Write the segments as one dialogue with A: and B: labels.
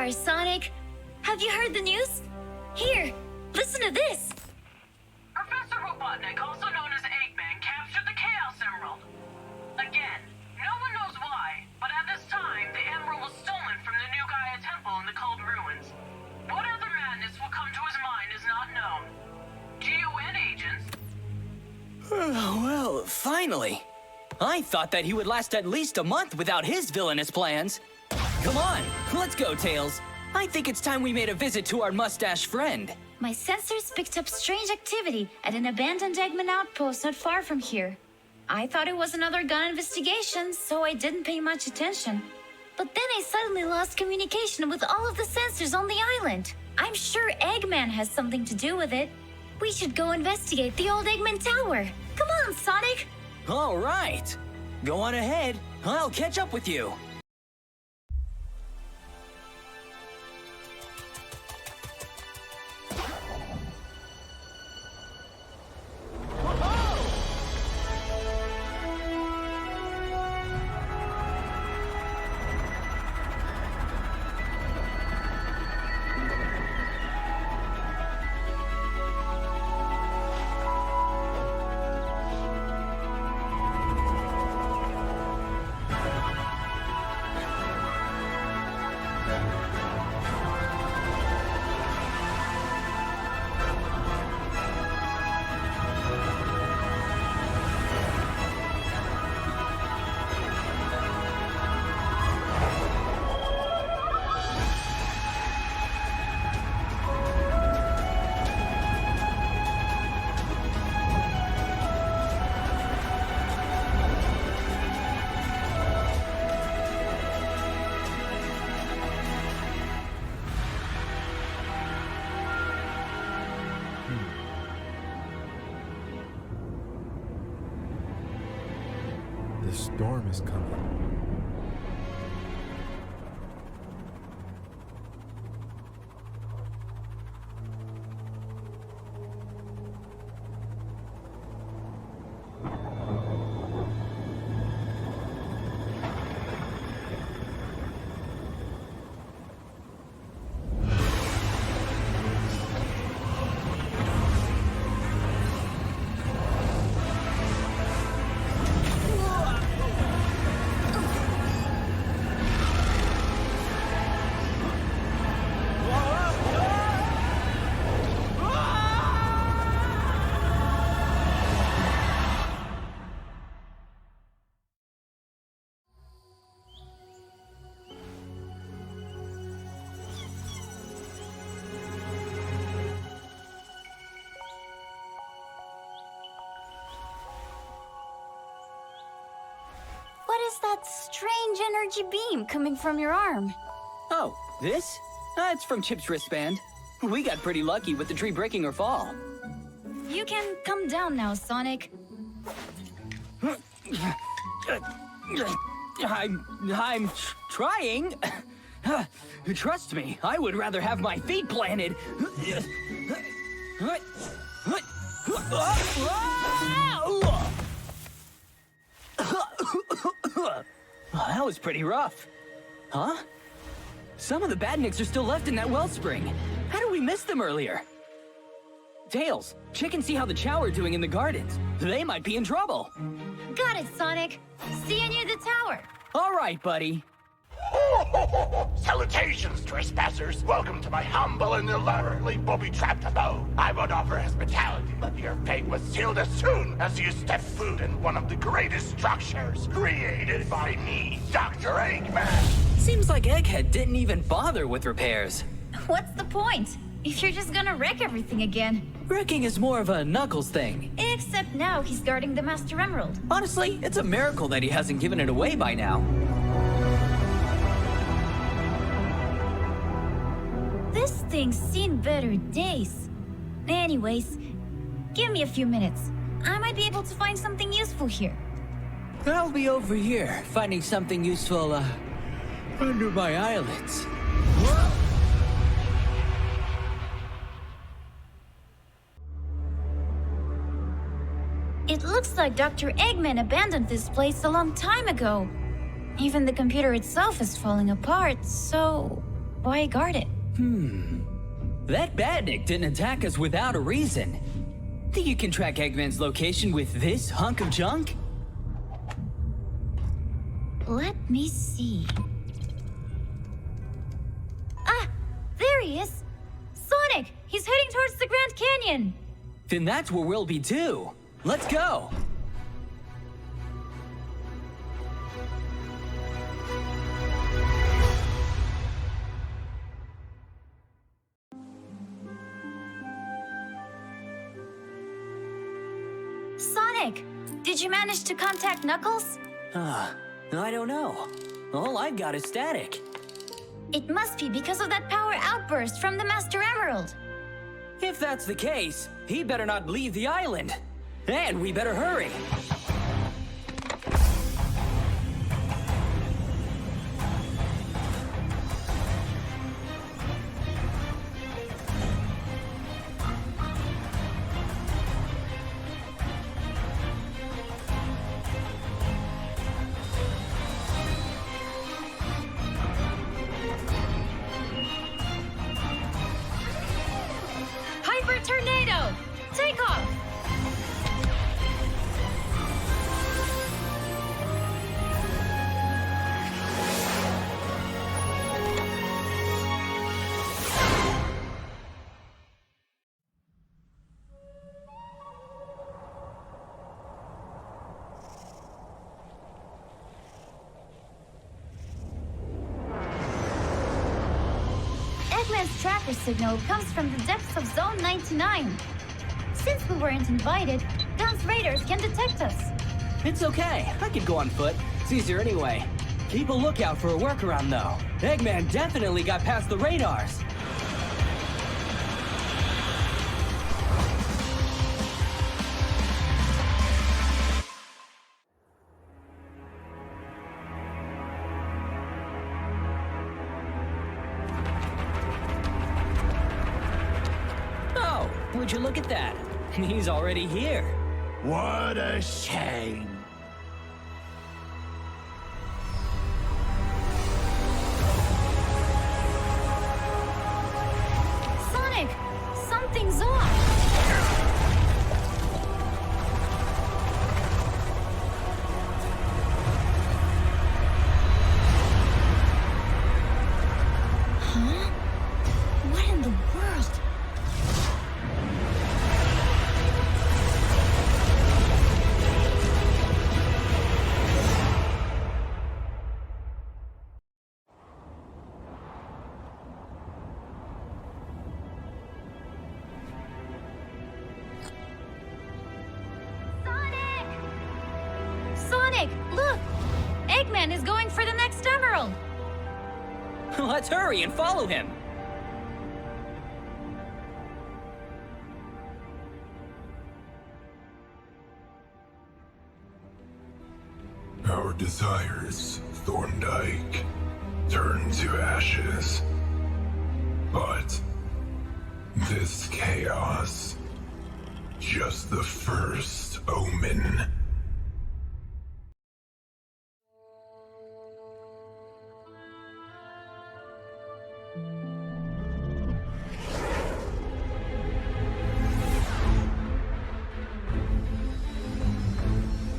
A: are, Sonic. Have you heard the news? Here, listen to this.
B: Professor Robotnik, also known as Eggman, captured the Chaos Emerald. Again, no one knows why, but at this time, the emerald was stolen from the New Gaia Temple in the Cold Ruins. What other madness will come to his mind is not known. GON agents...
C: Well, finally. I thought that he would last at least a month without his villainous plans. Come on, let's go, Tails. I think it's time we made a visit to our mustache friend.
A: My sensors picked up strange activity at an abandoned Eggman outpost not far from here. I thought it was another gun investigation, so I didn't pay much attention. But then I suddenly lost communication with all of the sensors on the island. I'm sure Eggman has something to do with it. We should go investigate the old Eggman Tower. Come on, Sonic!
C: All right. Go on ahead. I'll catch up with you.
D: The storm is coming.
A: What is that strange energy beam coming from your arm?
C: Oh, this? It's from Chip's wristband. We got pretty lucky with the tree breaking her fall.
A: You can come down now, Sonic.
C: I'm trying. Trust me, I would rather have my feet planted. That was pretty rough. Huh? Some of the badniks are still left in that wellspring. How did we miss them earlier? Tails, check and see how the Chow are doing in the gardens. They might be in trouble.
A: Got it, Sonic. See you near the tower.
C: All right, buddy.
E: Salutations, trespassers! Welcome to my humble and elaborately booby-trapped abode. I would offer hospitality, but your fate was sealed as soon as you stepped foot in one of the greatest structures created by me, Dr. Eggman.
C: Seems like Egghead didn't even bother with repairs.
A: What's the point? If you're just gonna wreck everything again.
C: Wrecking is more of a Knuckles thing.
A: Except now he's guarding the Master Emerald.
C: Honestly, it's a miracle that he hasn't given it away by now.
A: This thing's seen better days. Anyways, give me a few minutes. I might be able to find something useful here.
C: I'll be over here, finding something useful, under my eyelids.
A: It looks like Dr. Eggman abandoned this place a long time ago. Even the computer itself is falling apart, so... why I guard it.
C: That badnik didn't attack us without a reason. Think you can track Eggman's location with this hunk of junk?
A: Let me see. Ah! There he is! Sonic! He's heading towards the Grand Canyon!
C: Then that's where we'll be too. Let's go!
A: Sonic! Did you manage to contact Knuckles?
C: I don't know. All I've got is static.
A: It must be because of that power outburst from the Master Emerald.
C: If that's the case, he better not leave the island. And we better hurry.
A: Hyper Tornado! Take off! Eggman's tracker signal comes from the depths of Zone 99. Since we weren't invited, Gun's raiders can detect us.
C: It's okay. I could go on foot. It's easier anyway. Keep a lookout for a workaround, though. Eggman definitely got past the radars. Oh, would you look at that? He's already here.
E: What a shame.
A: Sonic! Something's off! Huh? What in the world? Sonic! Sonic, look! Eggman is going for the next emerald!
C: Let's hurry and follow him.
D: Our desires, Thorndyke, turn to ashes. But this chaos, just the first omen.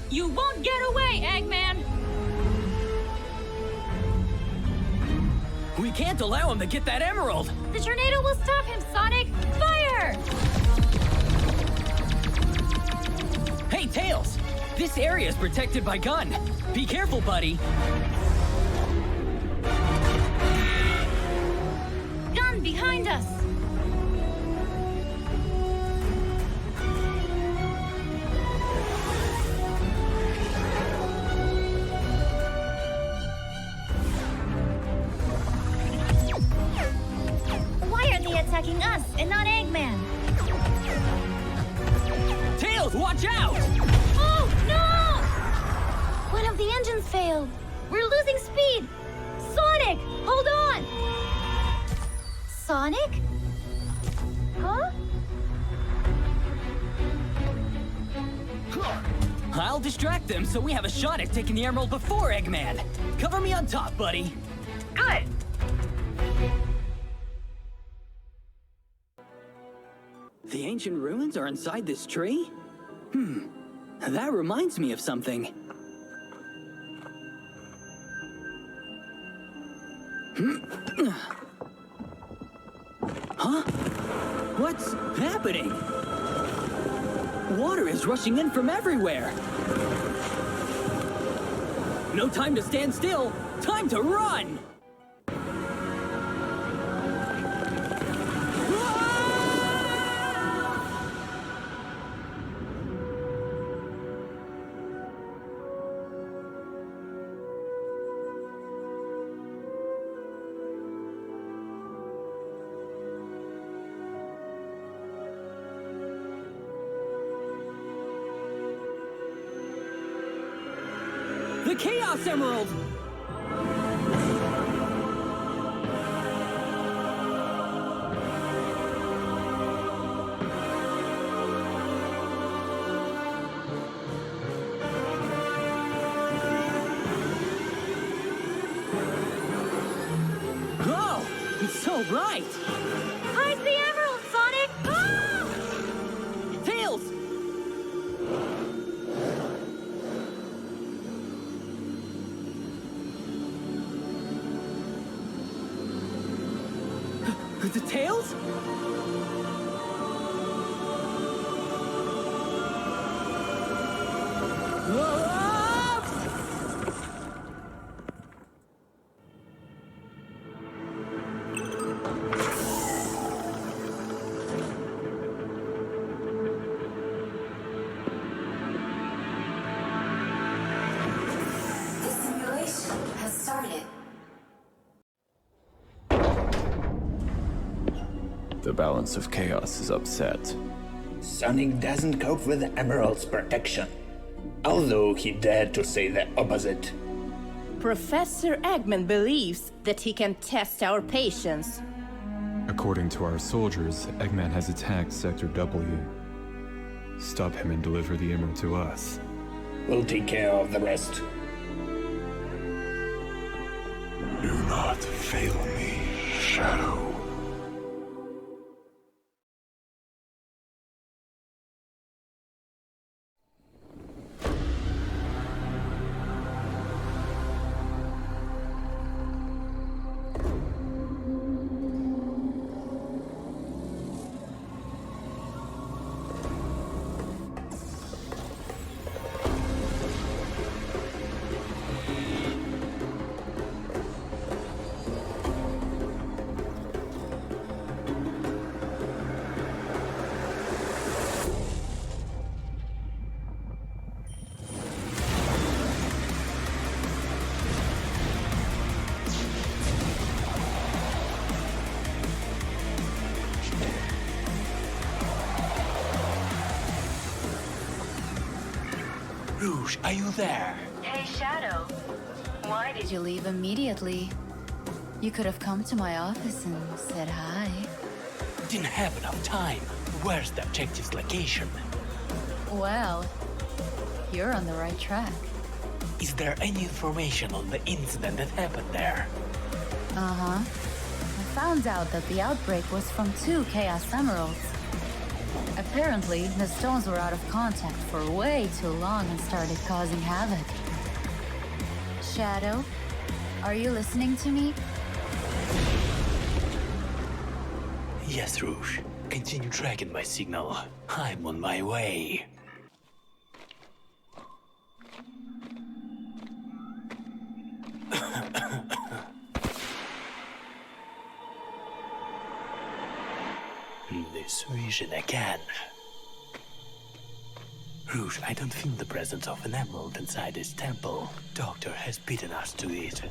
A: You won't get away, Eggman!
C: We can't allow him to get that emerald.
A: The tornado will stop him, Sonic! Fire!
C: Hey, Tails! This area is protected by Gun. Be careful, buddy.
A: Gun behind us! Why are they attacking us and not Eggman?
C: Tails, watch out!
A: Oh, no! One of the engines failed. We're losing speed. Sonic, hold on! Sonic? Huh?
C: I'll distract them so we have a shot at taking the emerald before Eggman. Cover me on top, buddy.
B: Good.
C: ancient ruins are inside this tree? That reminds me of something. Huh? What's happening? Water is rushing in from everywhere. No time to stand still. Time to run! The Chaos Emerald! Oh, it's so bright!
A: Hide the emerald, Sonic! Ah!
C: Tails! The Tails?
F: The simulation has started.
G: The balance of chaos is upset.
H: Sonic doesn't cope with the Emerald's protection, although he dared to say the opposite.
I: Professor Eggman believes that he can test our patience.
G: According to our soldiers, Eggman has attacked Sector W. Stop him and deliver the emerald to us.
H: We'll take care of the rest.
D: Do not fail me, Shadow.
H: Rouge, are you there?
A: Hey, Shadow. Why did you leave immediately? You could have come to my office and said hi.
H: Didn't have enough time. Where's the objective's location?
A: Well, you're on the right track.
H: Is there any information on the incident that happened there?
A: Uh-huh. I found out that the outbreak was from 2 Chaos Emeralds. Apparently, the stones were out of contact for way too long and started causing havoc. Shadow, are you listening to me?
H: Yes, Rouge. Continue tracking my signal. I'm on my way. This vision again. Rouge, I don't feel the presence of an emerald inside this temple. Doctor has beaten us to it.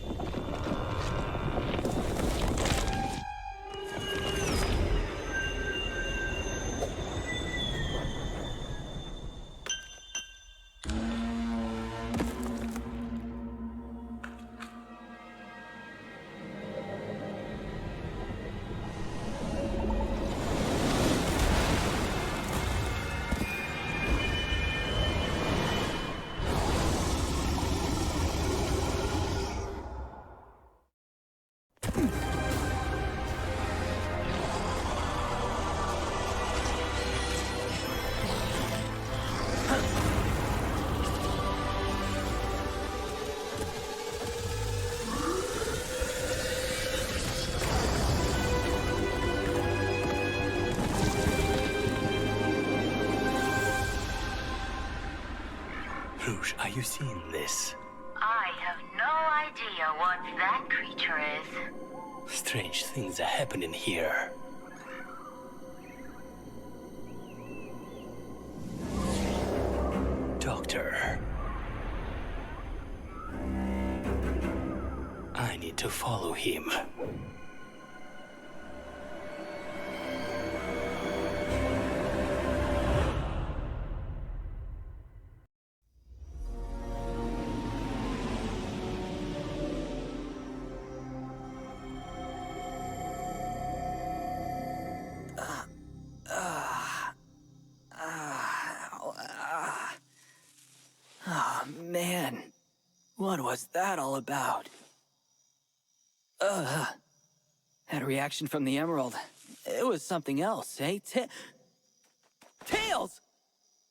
J: Rouge, are you seeing this?
B: I have no idea what that creature is.
J: Strange things are happening here. Doctor. I need to follow him.
C: Man, what was that all about? Had a reaction from the emerald. It was something else, eh? Tails!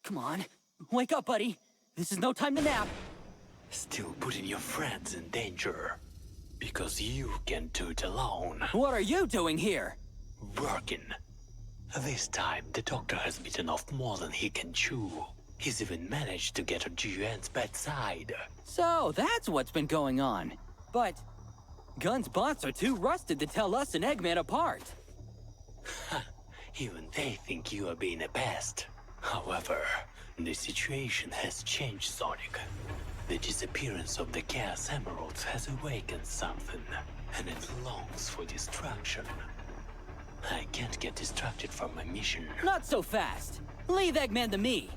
C: Come on, wake up, buddy. This is no time to nap.
J: Still putting your friends in danger. Because you can't do it alone.
C: What are you doing here?
J: Working. This time, the doctor has bitten off more than he can chew. He's even managed to get to Juan's bedside.
C: So, that's what's been going on. But Gun's bots are too rusted to tell us and Eggman apart.
J: Even they think you are being a pest. However, the situation has changed, Sonic. The disappearance of the Chaos Emeralds has awakened something, and it longs for destruction. I can't get distracted from my mission.
C: Not so fast. Leave Eggman to me.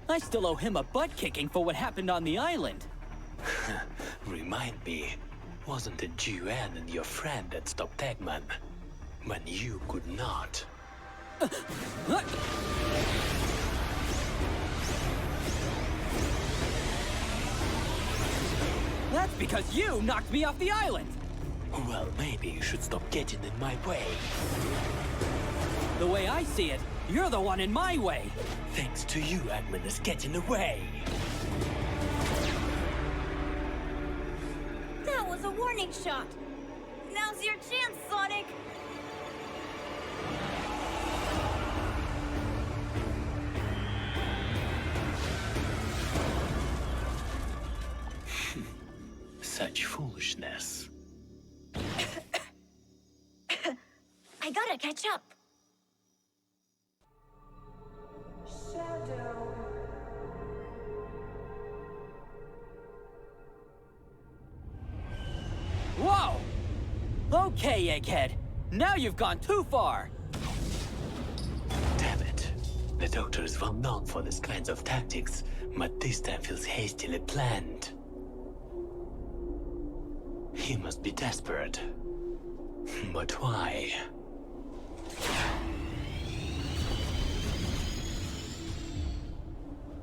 C: I still owe him a butt-kicking for what happened on the island.
J: Remind me, wasn't it Juan and your friend that stopped Eggman? When you could not.
C: That's because you knocked me off the island!
J: Well, maybe you should stop getting in my way.
C: The way I see it, you're the one in my way!
J: Thanks to you, Eggman is getting away!
A: That was a warning shot! Now's your chance, Sonic!
J: Such foolishness.
A: I gotta catch up.
C: Whoa! Okay, Egghead. Now you've gone too far.
J: Damn it. The Doctor is well known for these kinds of tactics, but this time feels hastily planned. He must be desperate. But why?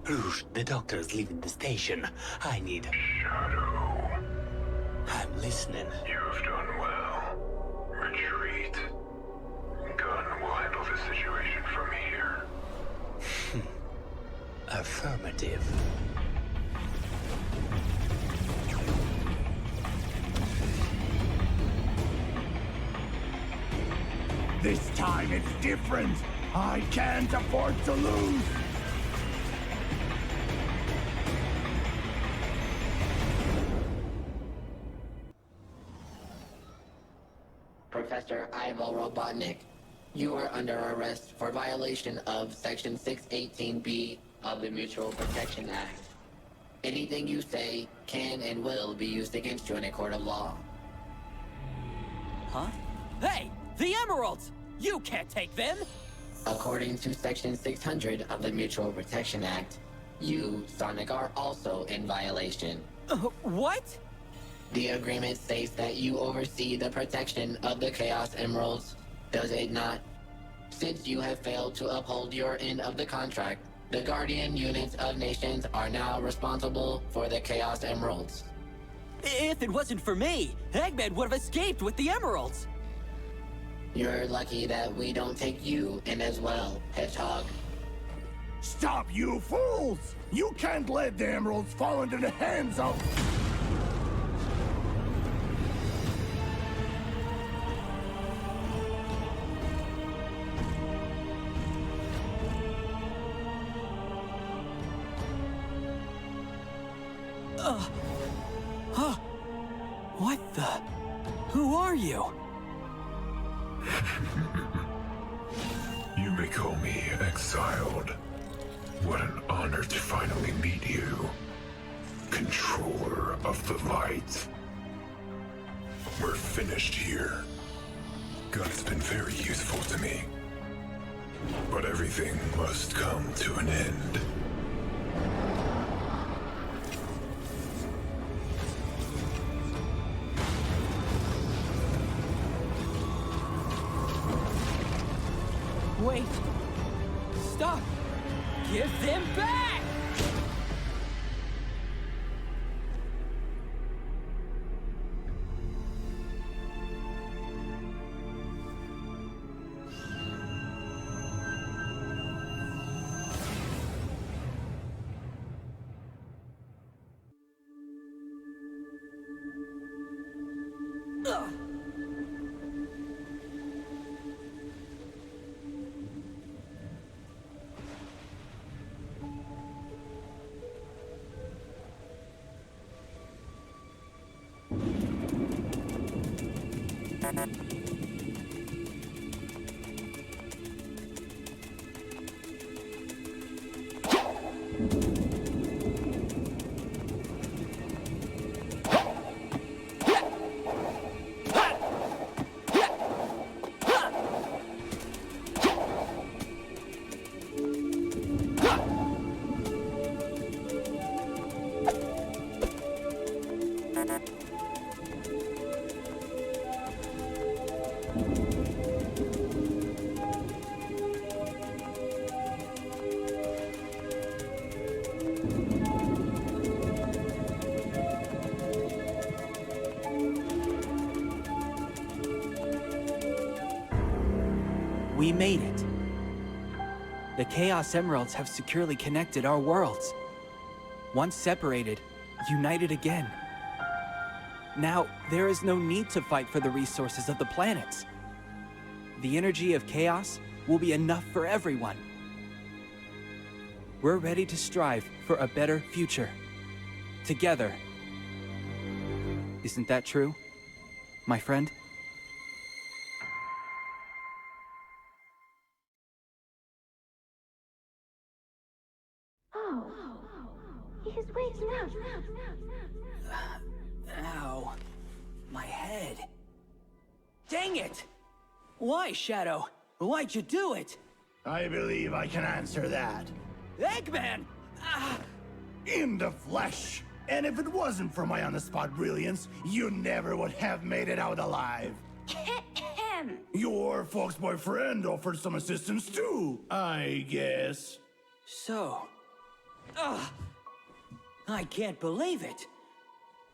J: Rouge, the Doctor is leaving the station. I need...
D: Shadow.
J: I'm listening.
D: You've done well. Retreat. Gun will handle the situation from here.
J: Affirmative.
E: This time it's different. I can't afford to lose.
K: Professor Ivo Robotnik, you are under arrest for violation of Section 618B of the Mutual Protection Act. Anything you say can and will be used against you in a court of law.
C: Huh? Hey! The emeralds! You can't take them!
K: According to Section 600 of the Mutual Protection Act, you, Sonic, are also in violation.
C: What?
K: The agreement states that you oversee the protection of the Chaos Emeralds, does it not? Since you have failed to uphold your end of the contract, the Guardian units of nations are now responsible for the Chaos Emeralds.
C: If it wasn't for me, Eggman would have escaped with the emeralds!
K: You're lucky that we don't take you in as well, Hedgehog.
E: Stop, you fools! You can't let the emeralds fall into the hands of...
C: What the? Who are you?
D: You may call me exiled. What an honor to finally meet you. Controller of the light. We're finished here. God's been very useful to me. But everything must come to an end.
C: Wait! Stop! Give them back! We made it. The Chaos Emeralds have securely connected our worlds. Once separated, united again. Now, there is no need to fight for the resources of the planets. The energy of chaos will be enough for everyone. We're ready to strive for a better future. Together. Isn't that true, my friend?
A: He's waking up.
C: Ow. My head. Dang it! Why, Shadow? Why'd you do it?
E: I believe I can answer that.
C: Eggman!
E: In the flesh! And if it wasn't for my on-the-spot brilliance, you never would have made it out alive. Your folks' boyfriend offered some assistance too, I guess.
C: So... I can't believe it.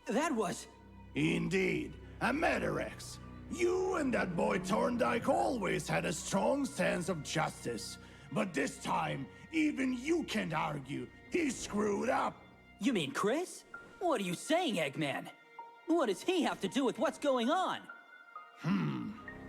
C: That was...
E: Indeed, a Metarex. You and that boy Thorndyke always had a strong sense of justice. But this time, even you can't argue. He screwed up.
C: You mean Chris? What are you saying, Eggman? What does he have to do with what's going on?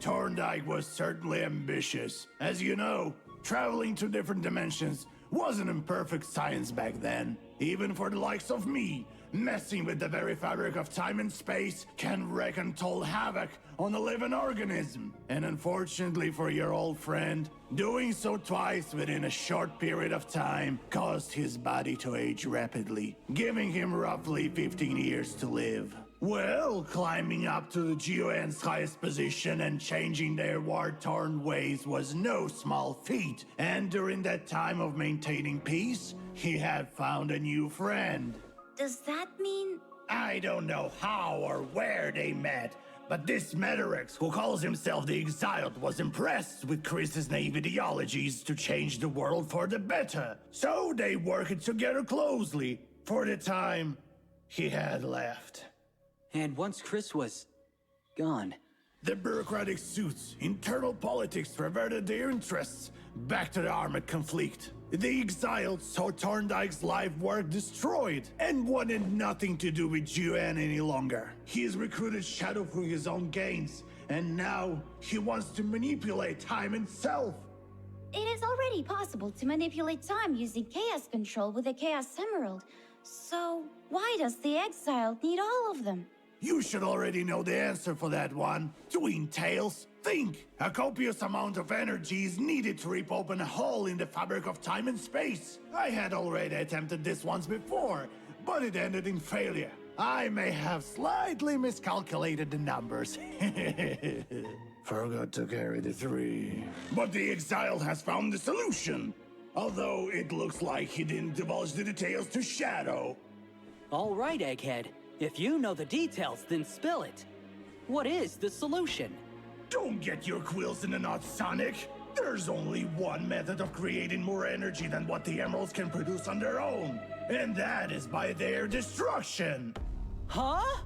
E: Thorndyke was certainly ambitious. As you know, traveling to different dimensions wasn't imperfect science back then. Even for the likes of me, messing with the very fabric of time and space can wreak untold havoc on a living organism. And unfortunately for your old friend, doing so twice within a short period of time caused his body to age rapidly, giving him roughly 15 years to live. Well, climbing up to the GON's highest position and changing their war-torn ways was no small feat. And during that time of maintaining peace, he had found a new friend.
A: Does that mean...
E: I don't know how or where they met, but this Metarex, who calls himself the Exiled, was impressed with Chris's naive ideologies to change the world for the better. So they worked together closely for the time he had left.
C: And once Chris was... gone...
E: The bureaucratic suits, internal politics perverted their interests back to the armored conflict. The Exiled saw Thorndyke's life work destroyed and wanted nothing to do with GON any longer. He has recruited Shadow for his own gains, and now he wants to manipulate time itself.
A: It is already possible to manipulate time using chaos control with the Chaos Emerald. So, why does the exile need all of them?
E: You should already know the answer for that one. Twin Tails, think! A copious amount of energy is needed to rip open a hole in the fabric of time and space. I had already attempted this once before, but it ended in failure. I may have slightly miscalculated the numbers. Forgot to carry the 3. But the exile has found the solution. Although it looks like he didn't divulge the details to Shadow.
C: All right, Egghead. If you know the details, then spill it. What is the solution?
E: Don't get your quills in a knot, Sonic. There's only one method of creating more energy than what the emeralds can produce on their own. And that is by their destruction.
C: Huh?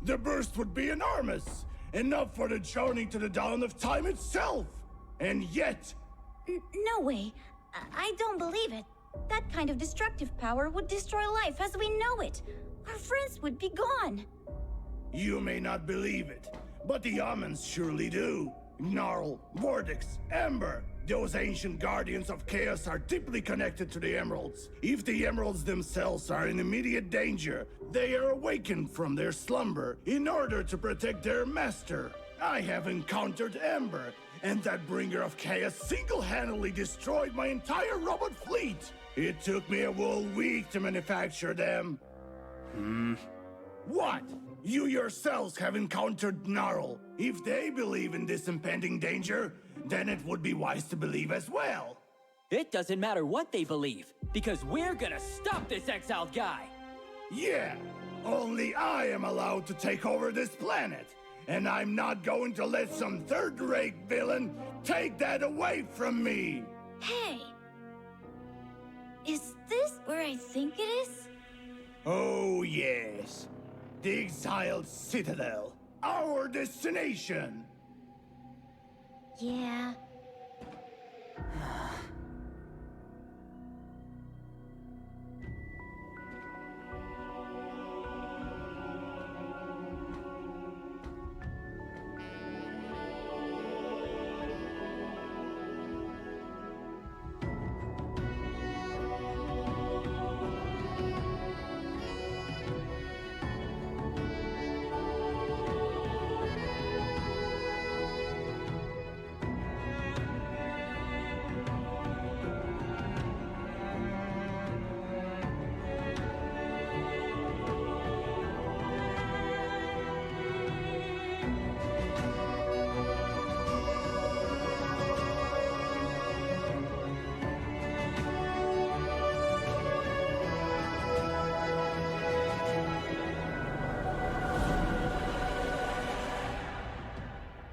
E: The burst would be enormous. Enough for the journey to the dawn of time itself. And yet...
A: No way. I don't believe it. That kind of destructive power would destroy life as we know it. Our friends would be gone.
E: You may not believe it, but the Omens surely do. Gnarl, Vortex, Ember, those ancient guardians of chaos are deeply connected to the emeralds. If the emeralds themselves are in immediate danger, they are awakened from their slumber in order to protect their master. I have encountered Ember, and that bringer of chaos single-handedly destroyed my entire robot fleet. It took me a whole week to manufacture them. What? You yourselves have encountered Gnarl. If they believe in this impending danger, then it would be wise to believe as well.
C: It doesn't matter what they believe, because we're gonna stop this exiled guy!
E: Yeah, only I am allowed to take over this planet. And I'm not going to let some third-rate villain take that away from me!
A: Hey! Is this where I think it is?
E: Oh, yes. The exiled citadel. Our destination.
A: Yeah.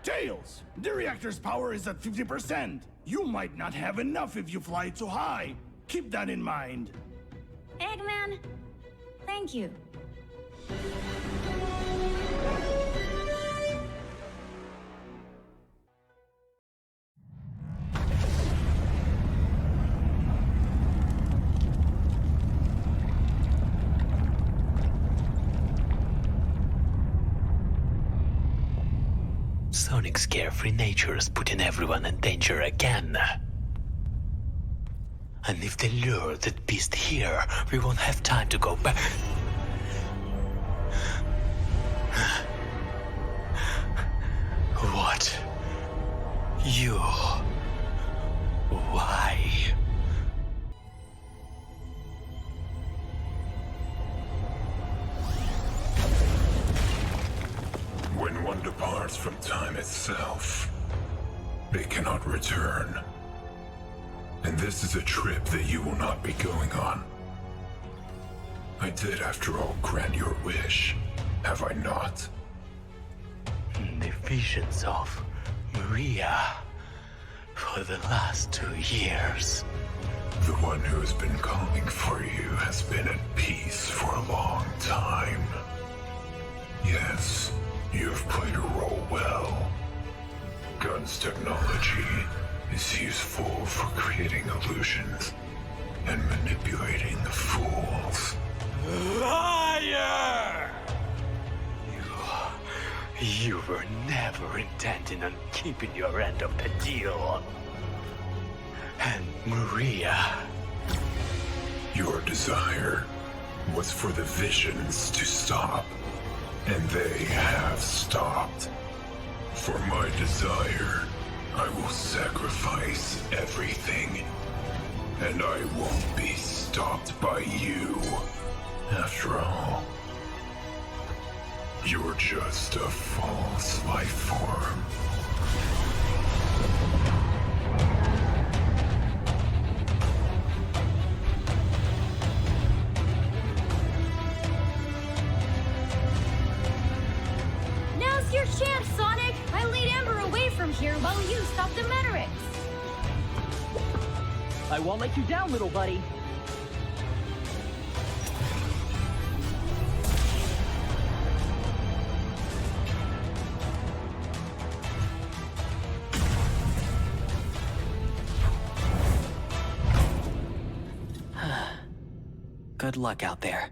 E: Tails, the reactor's power is at 50%. You might not have enough if you fly too high. Keep that in mind.
A: Eggman, thank you.
J: Sonic's carefree nature is putting everyone in danger again. And if they lure that beast here, we won't have time to go back. What? You? Why?
D: When one departs from time itself, they cannot return. And this is a trip that you will not be going on. I did, after all, grant your wish, have I not?
J: The visions of Maria for the last 2 years.
D: The one who has been calling for you has been at peace for a long time. Yes, you have played a role well. Gun's technology is useful for creating illusions and manipulating the fools.
J: Liar! You were never intending on keeping your end of the deal. And Maria...
D: Your desire was for the visions to stop. And they have stopped. For my desire, I will sacrifice everything. And I won't be stopped by you. After all, you're just a false life form.
A: Now's your chance, Sonic! I lead Ember away from here while you stop the Menorics.
C: I won't let you down, little buddy. Good luck out there.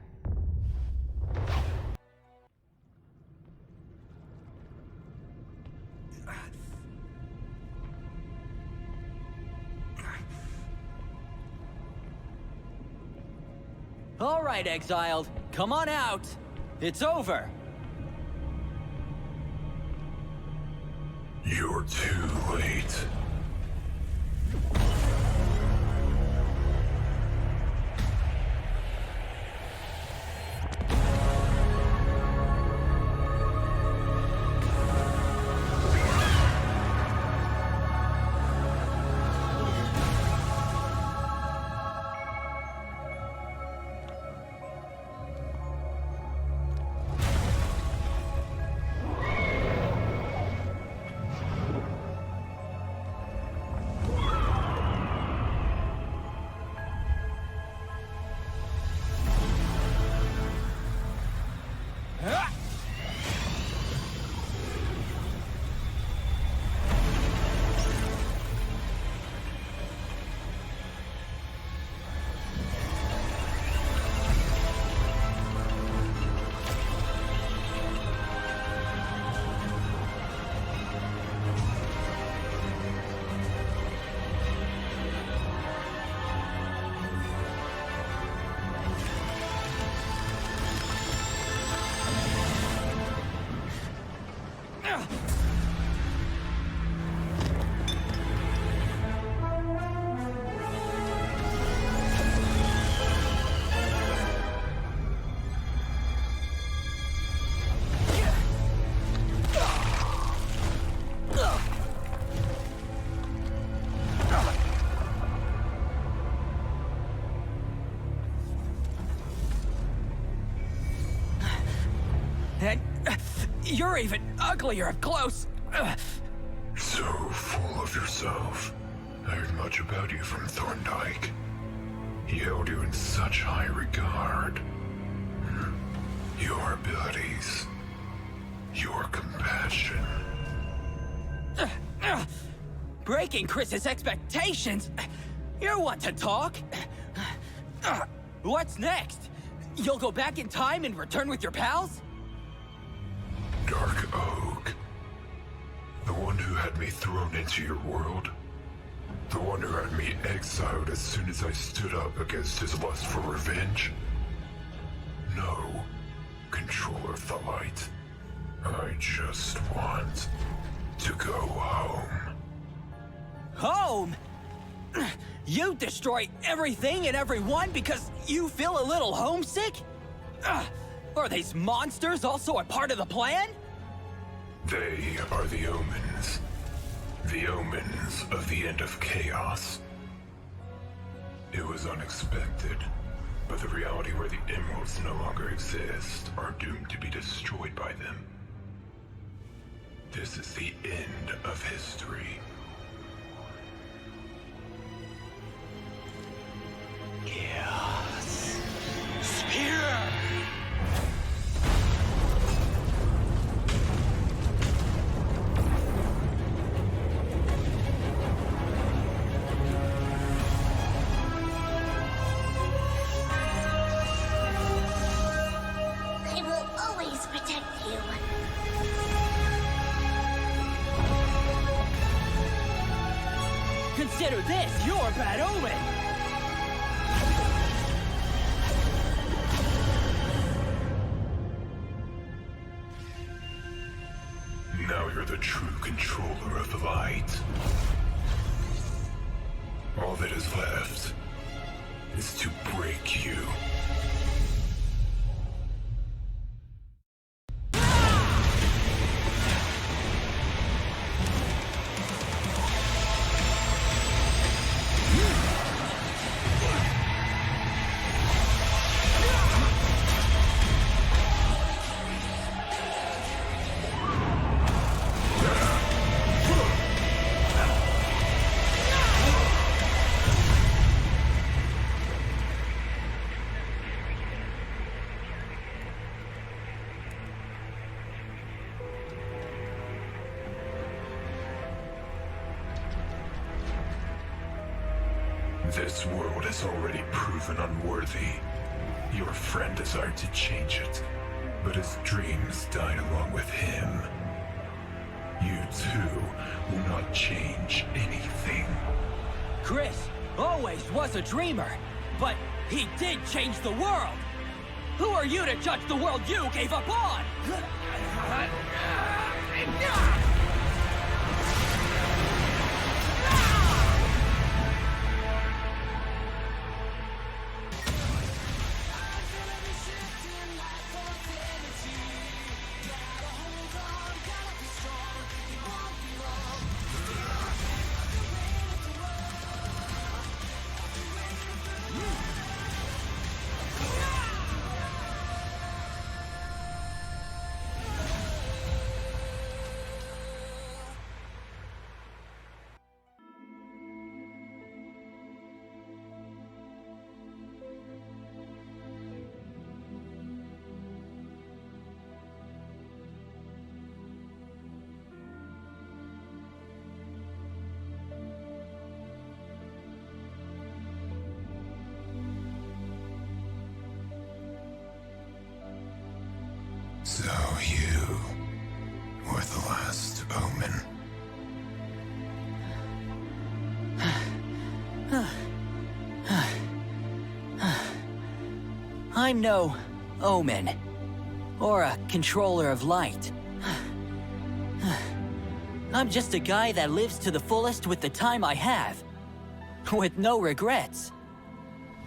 C: All right, exiled. Come on out. It's over.
D: You're too late.
C: You're even uglier up close.
D: So full of yourself. I heard much about you from Thorndyke. He held you in such high regard. Your abilities, your compassion.
C: Breaking Chris's expectations. You're one to talk. What's next? You'll go back in time and return with your pals?
D: Dark Oak. The one who had me thrown into your world. The one who had me exiled as soon as I stood up against his lust for revenge. No, controller of the light. I just want to go home.
C: Home? You destroy everything and everyone because you feel a little homesick? Are these monsters also a part of the plan?
D: They are the Omens. The Omens of the end of chaos. It was unexpected, but the reality where the Emeralds no longer exist are doomed to be destroyed by them. This is the end of history.
J: Chaos. Spear!
F: I will always protect you.
C: Consider this your bad omen!
D: the true controller of light. All that is left is to break you. This world has already proven unworthy. Your friend desired to change it, but his dreams died along with him. You too will not change anything.
C: Chris always was a dreamer, but he did change the world! Who are you to judge the world you gave up on?
D: So you were the last Omen.
C: I'm no Omen, or a controller of light. I'm just a guy that lives to the fullest with the time I have, with no regrets.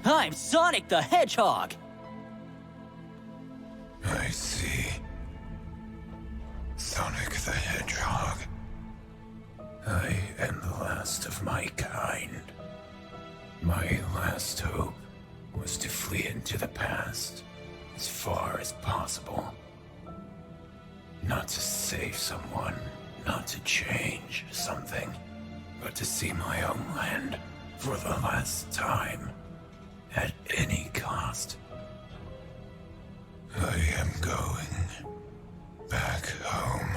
C: I'm Sonic the Hedgehog!
D: I see. Sonic the Hedgehog. I am the last of my kind. My last hope was to flee into the past as far as possible. Not to save someone, not to change something, but to see my own land for the last time, at any cost. I am going back home.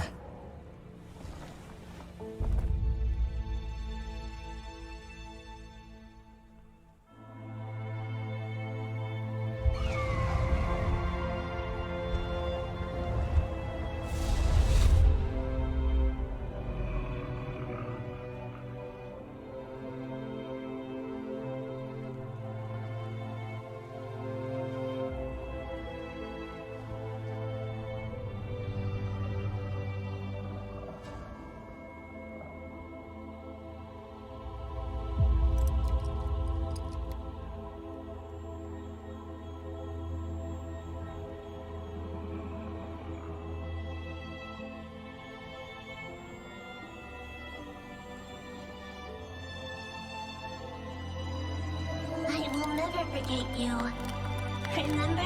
F: I will never forget you. Remember?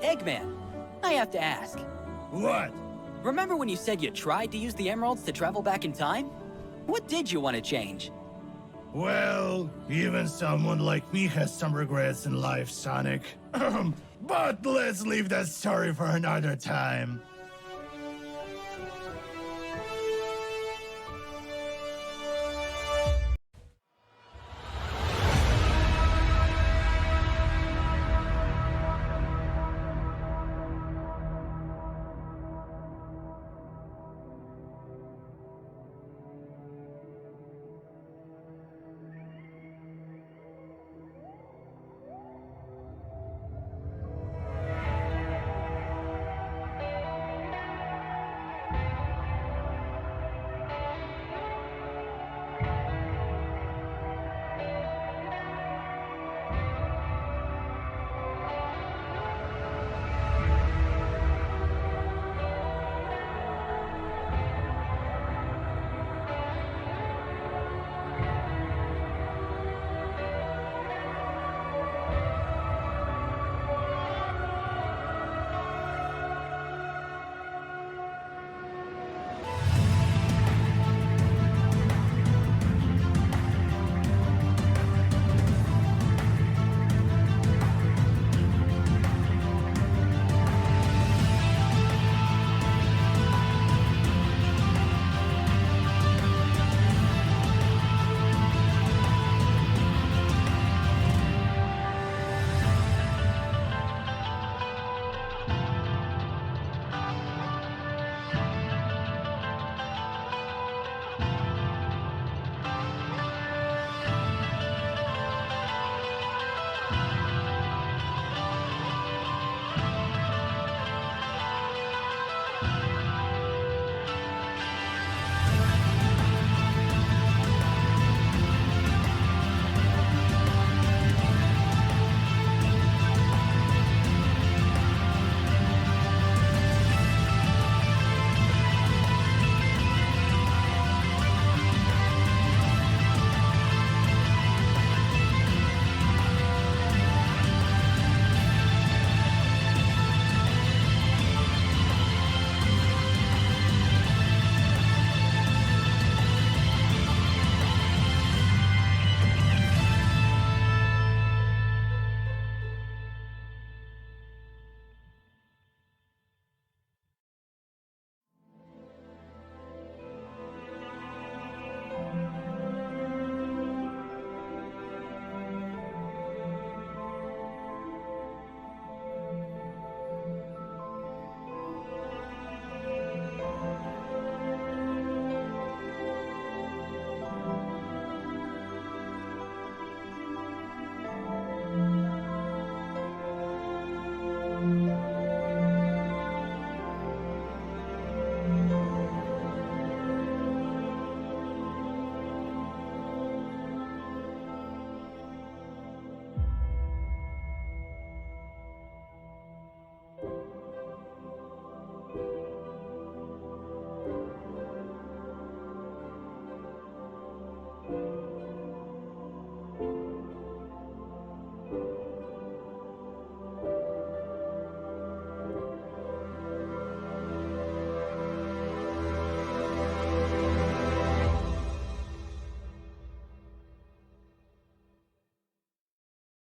C: Eggman, I have to ask.
L: What?
C: Remember when you said you tried to use the emeralds to travel back in time? What did you want to change?
L: Well, even someone like me has some regrets in life, Sonic. But let's leave that story for another time.